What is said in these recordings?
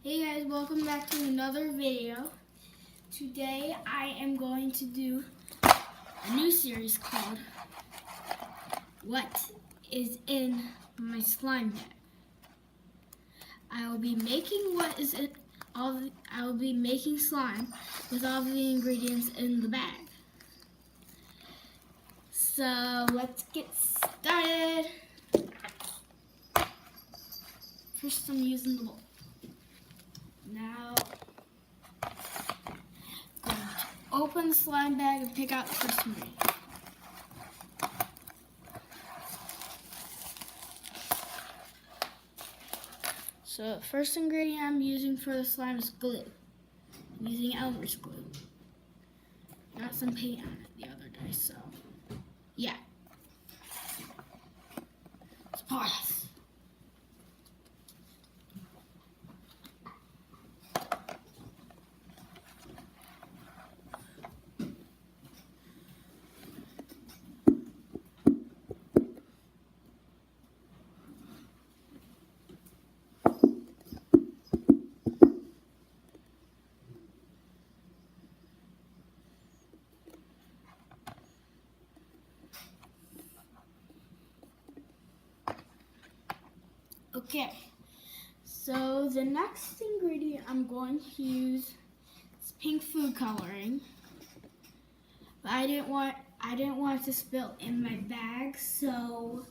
Hey guys, welcome back to another video. Today I am going to do a new series called What is in My Slime Bag? I will be making I will be making slime with all the ingredients in the bag. So let's get started. First I'm using the bowl. Now I'm going to open the slime bag and pick out the first ingredient. So the first ingredient I'm using for the slime is glue. I'm using Elmer's glue. Got some paint on it the other day, so yeah. Let's pour this. Okay, so the next ingredient I'm going to use is pink food coloring. But I didn't want it to spill in my bag, so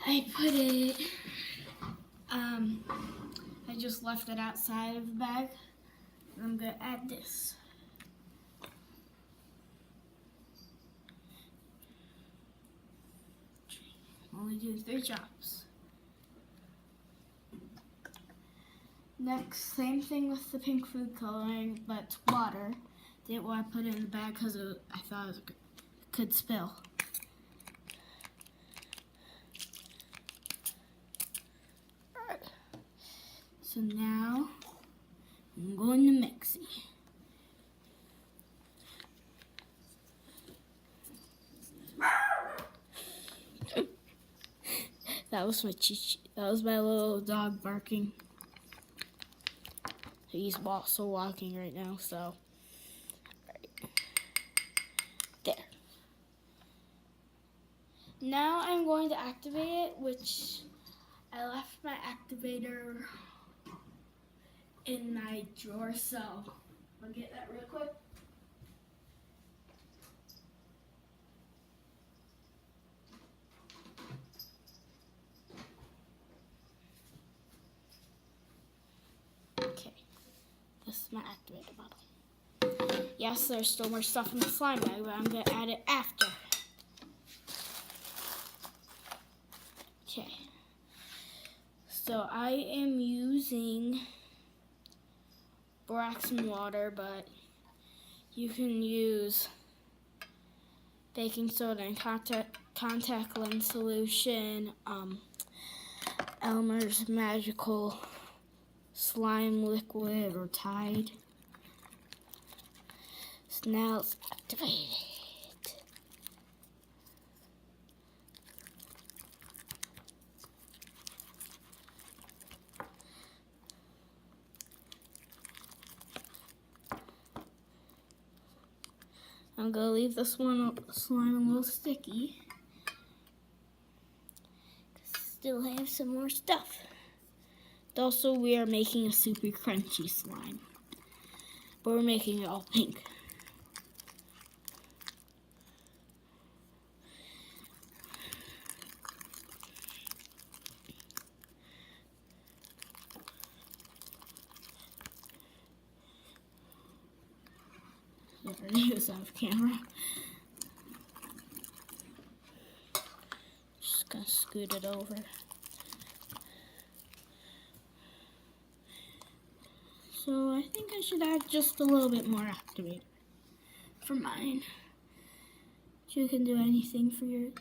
I put it. I just left it outside of the bag. And I'm gonna add this. Only do 3 drops. Next, same thing with the pink food coloring, but it's water. Didn't want to put it in the bag because I thought it could spill. Alright. So now I'm going to mix it. That was my little dog barking. He's also walking right now, so right. There. Now I'm going to activate it, which I left my activator in my drawer, so I'll get that real quick. Okay, this is my activator bottle. Yes, there's still more stuff in the slime bag, but I'm going to add it after. Okay, so I am using borax and water, but you can use baking soda and contact lens solution, Elmer's magical slime liquid or Tide. So now let's activate it. I'm gonna leave this one slime a little sticky. Still have some more stuff. Also, we are making a super crunchy slime, but we're making it all pink. Use off camera. Just gonna scoot it over. So I think I should add just a little bit more activator for mine. You can do anything for yours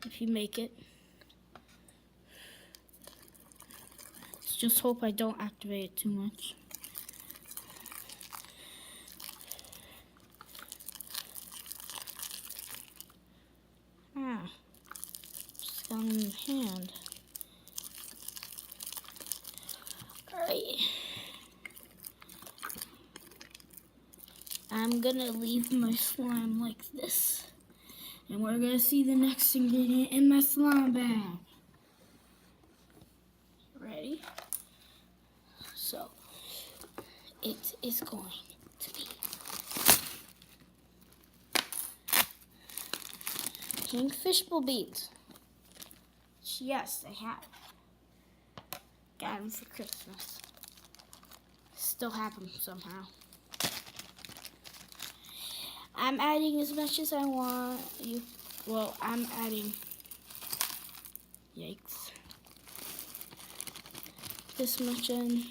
if you make it. Just hope I don't activate it too much. Just got in the hand. Alright. Alright. I'm gonna leave my slime like this. And we're gonna see the next ingredient in my slime bag. Ready? So, it is going to be pink fishbowl beads. Yes, I have. Got them for Christmas. Still have them somehow. I'm adding as much as I want. Well, I'm adding, yikes, this much in.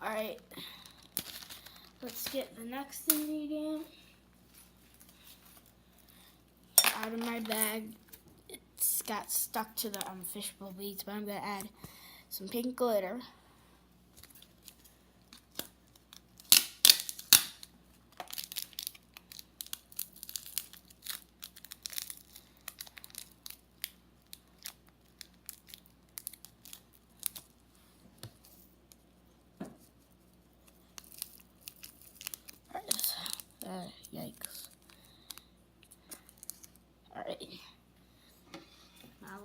Alright, let's get the next ingredient out of my bag. It's got stuck to the fishbowl beads, but I'm going to add some pink glitter. Yikes. Alright. Now,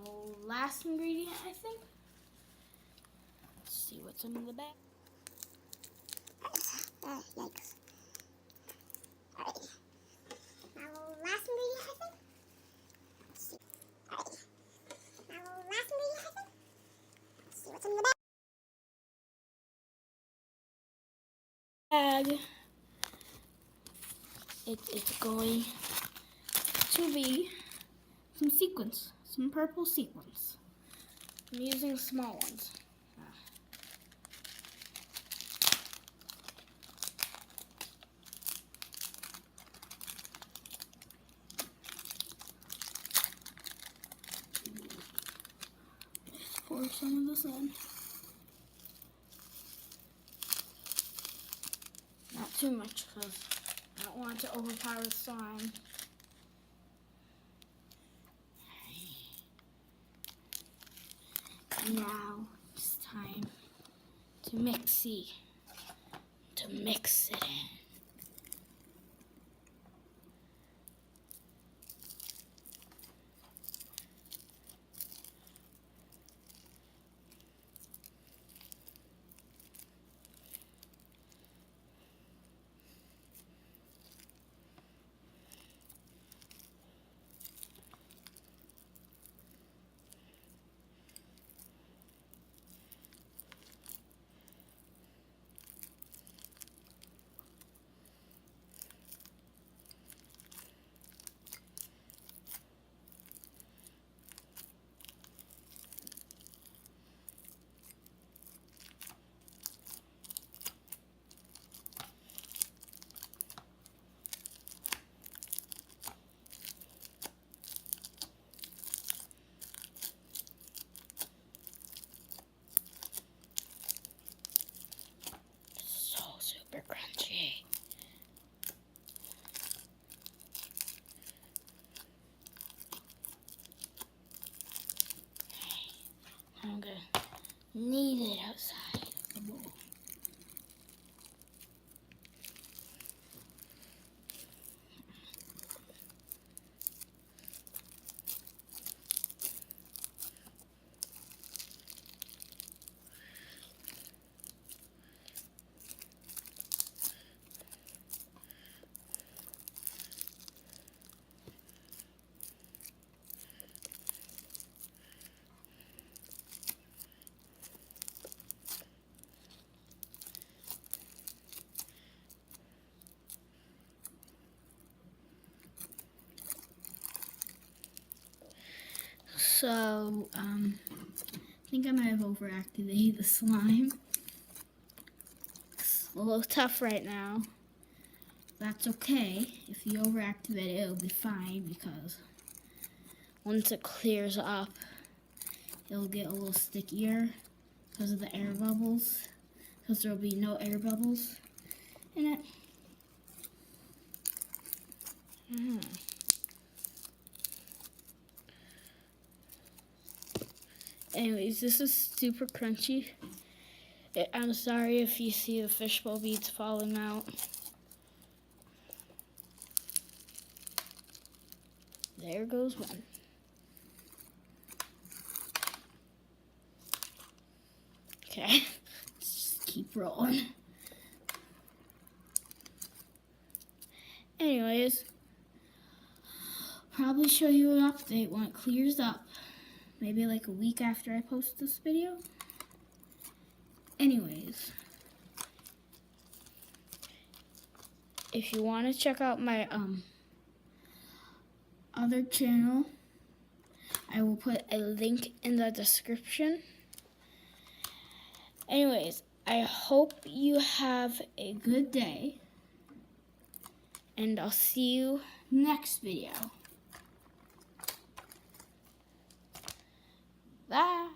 last ingredient, I think. Let's see what's in the bag. Yikes. Alright. Now, last ingredient, I think. Let's see. Alright. Now, last ingredient, I think. Let's see what's in the Bag. It's going to be some sequins, some purple sequins. I'm using small ones. Just pour some of this in. Not too much because I don't want it to overpower the slime. Now it's time to mix it in. So super crunchy. I'm gonna knead it outside of the bowl. So, I think I might have overactivated the slime. It's a little tough right now. That's okay. If you overactivate it, it'll be fine because once it clears up, it'll get a little stickier because of the air bubbles. Because there will be no air bubbles in it. Anyways, this is super crunchy. I'm sorry if you see the fishbowl beads falling out. There goes one. Okay, let's just keep rolling. Anyways, probably show you an update when it clears up. Maybe like a week after I post this video. Anyways, if you want to check out my other channel, I will put a link in the description. Anyways, I hope you have a good day, and I'll see you next video. Bye.